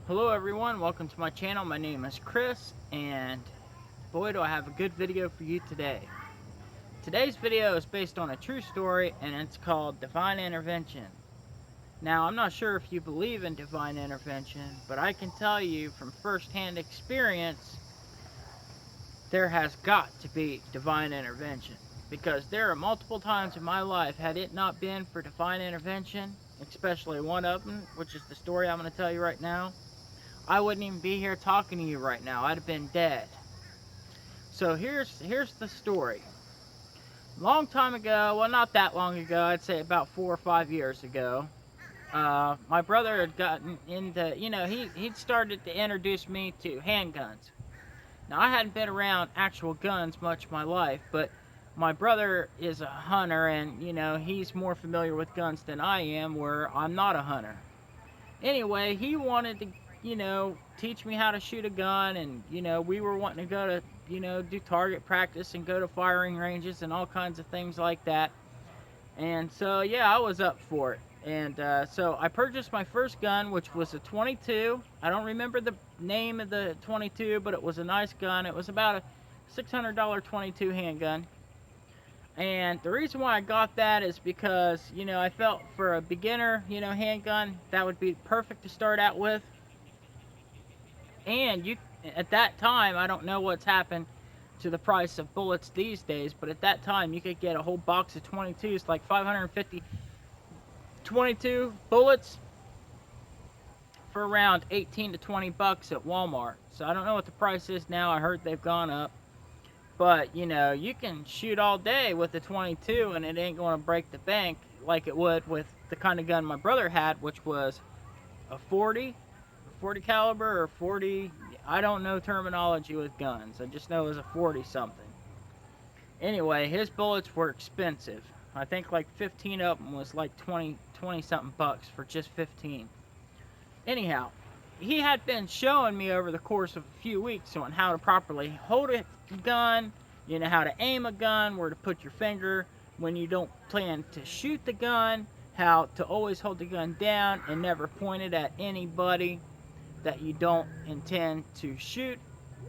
Hello everyone, welcome to my channel. My name is Chris, and boy do I have a good video for you today. Today's video is based on a true story, and it's called Divine Intervention. Now, I'm not sure if you believe in divine intervention, but I can tell you from first-hand experience, there has got to be divine intervention. Because there are multiple times in my life, had it not been for divine intervention, especially one of them, which is the story I'm going to tell you right now, I wouldn't even be here talking to you right now. I'd have been dead. So here's the story. Long time ago, well, not that long ago, I'd say about 4 or 5 years ago, my brother had gotten into, he'd started to introduce me to handguns. Now, I hadn't been around actual guns much of my life, but my brother is a hunter, and, he's more familiar with guns than I am, where I'm not a hunter. Anyway, he wanted to, teach me how to shoot a gun, and, we were wanting to go to, do target practice and go to firing ranges and all kinds of things like that. And so, yeah, I was up for it. And so I purchased my first gun, which was a 22. I don't remember the name of the 22, but it was a nice gun. It was about a $600 22 handgun. And the reason why I got that is because, I felt for a beginner, handgun, that would be perfect to start out with. And at that time, I don't know what's happened to the price of bullets these days, but at that time, you could get a whole box of 22s, like 550 22 bullets for around 18 to 20 bucks at Walmart. So I don't know what the price is now. I heard they've gone up. But, you can shoot all day with a 22 and it ain't going to break the bank like it would with the kind of gun my brother had, which was a 40 caliber or 40. I don't know terminology with guns. I just know it was a 40 something. Anyway, his bullets were expensive. I think like 15 of them was like 20 something bucks for just 15. Anyhow, he had been showing me over the course of a few weeks on how to properly hold a gun, how to aim a gun, where to put your finger when you don't plan to shoot the gun, how to always hold the gun down and never point it at anybody that you don't intend to shoot,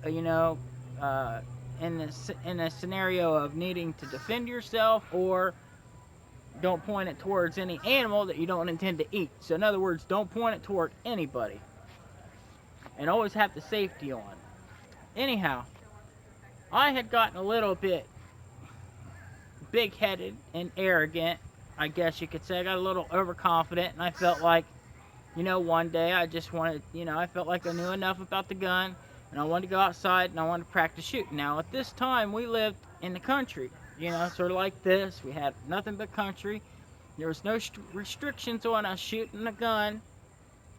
uh, in a scenario of needing to defend yourself, or don't point it towards any animal that you don't intend to eat. So in other words, don't point it toward anybody. And always have the safety on. Anyhow, I had gotten a little bit big-headed and arrogant, I guess you could say. I got a little overconfident, and I felt like, one day I just wanted, I felt like I knew enough about the gun, and I wanted to go outside, and I wanted to practice shooting. Now, at this time, we lived in the country, sort of like this. We had nothing but country. There was no restrictions on us shooting a gun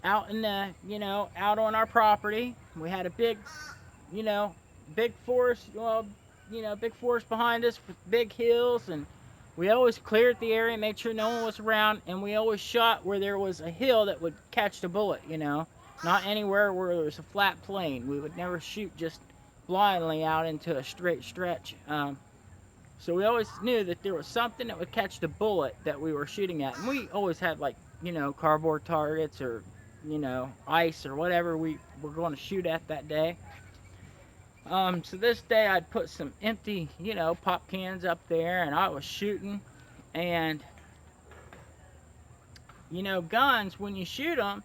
out in the, out on our property. We had a big, you know, big forest, big forest behind us with big hills, and we always cleared the area, made sure no one was around, and we always shot where there was a hill that would catch the bullet, not anywhere where there was a flat plain. We would never shoot just blindly out into a straight stretch. So we always knew that there was something that would catch the bullet that we were shooting at. And we always had, like, cardboard targets or, ice or whatever we were going to shoot at that day. So this day I'd put some empty, pop cans up there, and I was shooting. And, guns, when you shoot them,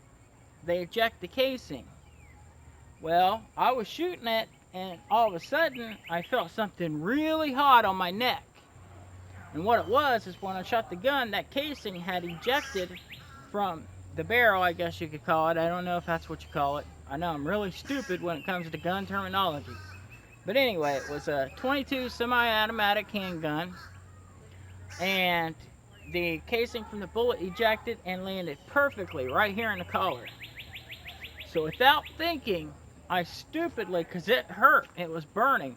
they eject the casing. Well, I was shooting it, and all of a sudden, I felt something really hot on my neck. And what it was is when I shot the gun, that casing had ejected from the barrel, I guess you could call it. I don't know if that's what you call it. I know I'm really stupid when it comes to gun terminology. But anyway, it was a 22 semi-automatic handgun, and the casing from the bullet ejected and landed perfectly right here in the collar. So without thinking, I stupidly, because it hurt, it was burning.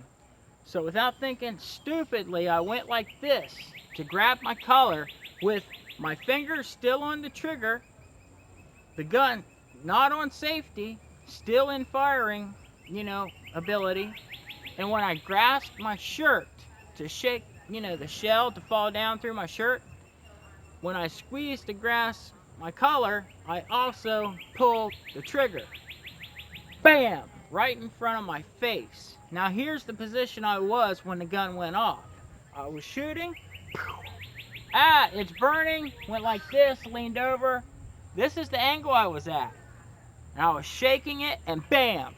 So without thinking, stupidly, I went like this to grab my collar with my fingers still on the trigger, the gun not on safety, still in firing, ability. And when I grasped my shirt to shake, the shell to fall down through my shirt, when I squeezed to grasp my collar, I also pulled the trigger. bam, right in front of my face. Now here's the position I was when the gun went off. I was shooting. Ah, it's burning. Went like this, leaned over. This is the angle I was at. And I was shaking it, and bam.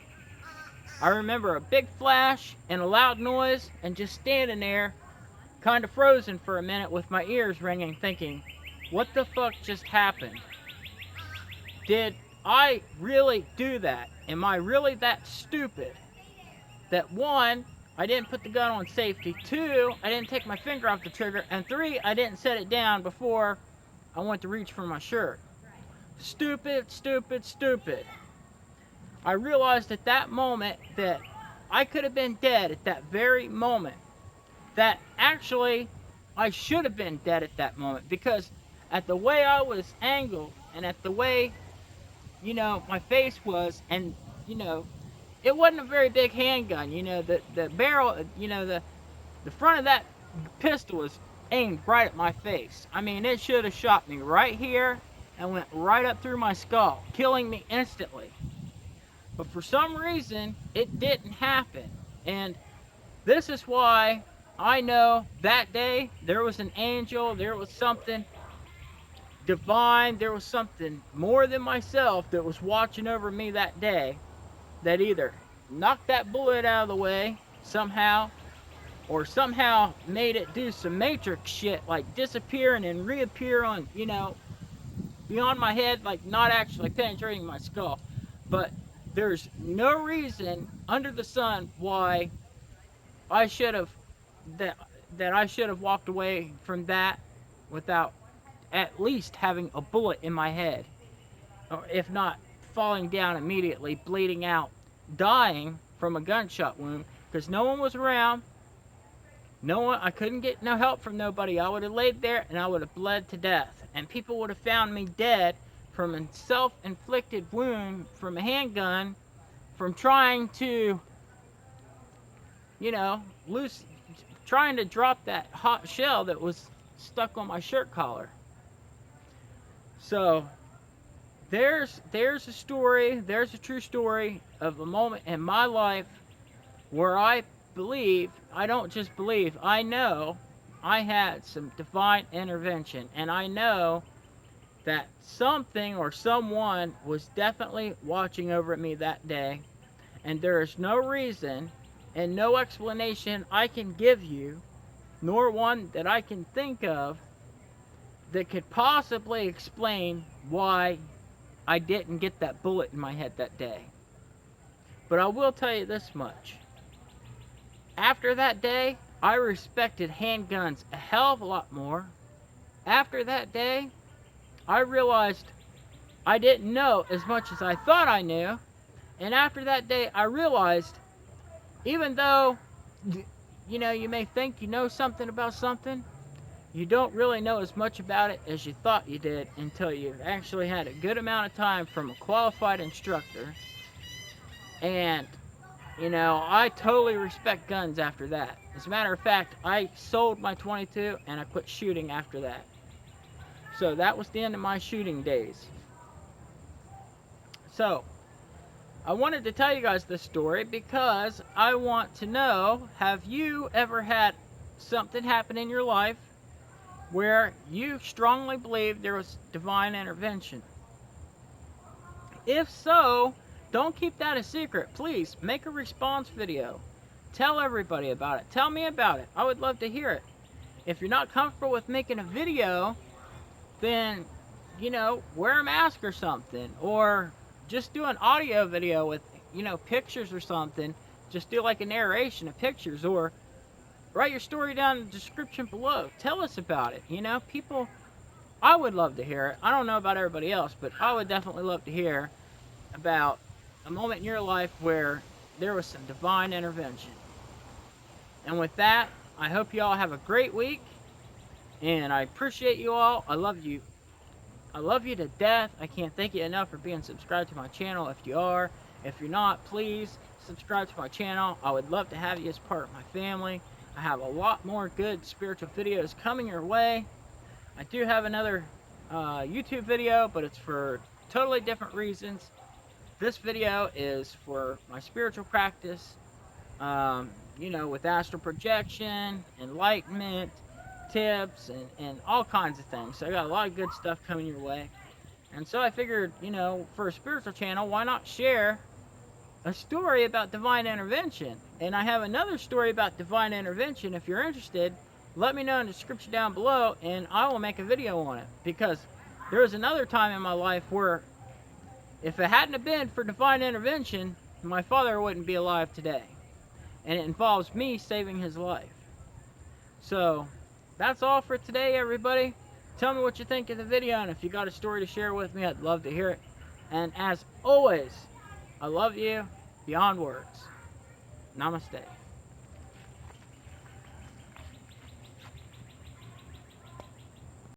I remember a big flash and a loud noise, and just standing there, kind of frozen for a minute with my ears ringing, thinking, what the fuck just happened? Did I really do that? Am I really that stupid? That one, I didn't put the gun on safety. Two, I didn't take my finger off the trigger. And three, I didn't set it down before I went to reach for my shirt. Stupid, stupid, stupid. I realized at that moment that I could have been dead at that very moment. That actually, I should have been dead at that moment, because at the way I was angled and at the way, you know, my face was, and, you know, it wasn't a very big handgun. You know, the barrel, you know, the front of that pistol was aimed right at my face. I mean, it should have shot me right here and went right up through my skull, killing me instantly. But for some reason, it didn't happen. And this is why I know that day there was an angel, there was something divine, there was something more than myself that was watching over me that day, that either knocked that bullet out of the way somehow, or somehow made it do some matrix shit, like disappear and then reappear on, you know, beyond my head, like not actually penetrating my skull. But there's no reason under the sun why I should have, that I should have walked away from that without at least having a bullet in my head, or if not falling down immediately, bleeding out, dying from a gunshot wound, because no one was around. No one, I couldn't get no help from nobody. I would have laid there and I would have bled to death. And people would have found me dead from a self-inflicted wound from a handgun, from trying to, you know, trying to drop that hot shell that was stuck on my shirt collar. So, there's a story, there's a true story of a moment in my life where I believe, I don't just believe, I know I had some divine intervention, and I know that something or someone was definitely watching over me that day, and there is no reason and no explanation I can give you, nor one that I can think of, that could possibly explain why I didn't get that bullet in my head that day. But I will tell you this much. After that day, I respected handguns a hell of a lot more. After that day, I realized I didn't know as much as I thought I knew. And after that day, I realized, even though, you know, you may think you know something about something, you don't really know as much about it as you thought you did until you've actually had a good amount of time from a qualified instructor. And you know, I totally respect guns after that. As a matter of fact, I sold my .22 and I quit shooting after that. So that was the end of my shooting days. So, I wanted to tell you guys this story because I want to know, have you ever had something happen in your life where you strongly believe there was divine intervention? If so, don't keep that a secret. Please, make a response video. Tell everybody about it. Tell me about it. I would love to hear it. If you're not comfortable with making a video, then, you know, wear a mask or something. Or just do an audio video with, you know, pictures or something. Just do like a narration of pictures. Or write your story down in the description below. Tell us about it. You know, people, I would love to hear it. I don't know about everybody else, but I would definitely love to hear about a moment in your life where there was some divine intervention. And with that, I hope you all have a great week, and I appreciate you all. I love you. I love you to death. I can't thank you enough for being subscribed to my channel. If you are, if you're not, please subscribe to my channel. I would love to have you as part of my family. I have a lot more good spiritual videos coming your way. I do have another YouTube video, but it's for totally different reasons. This video is for my spiritual practice, you know, with astral projection, enlightenment, tips, and all kinds of things. So I got a lot of good stuff coming your way. And so I figured, you know, for a spiritual channel, why not share a story about divine intervention? And I have another story about divine intervention. If you're interested, let me know in the description down below, and I will make a video on it. Because there was another time in my life where if it hadn't have been for divine intervention, my father wouldn't be alive today. And it involves me saving his life. So, that's all for today, everybody. Tell me what you think of the video, and if you got a story to share with me, I'd love to hear it. And as always, I love you beyond words. Namaste.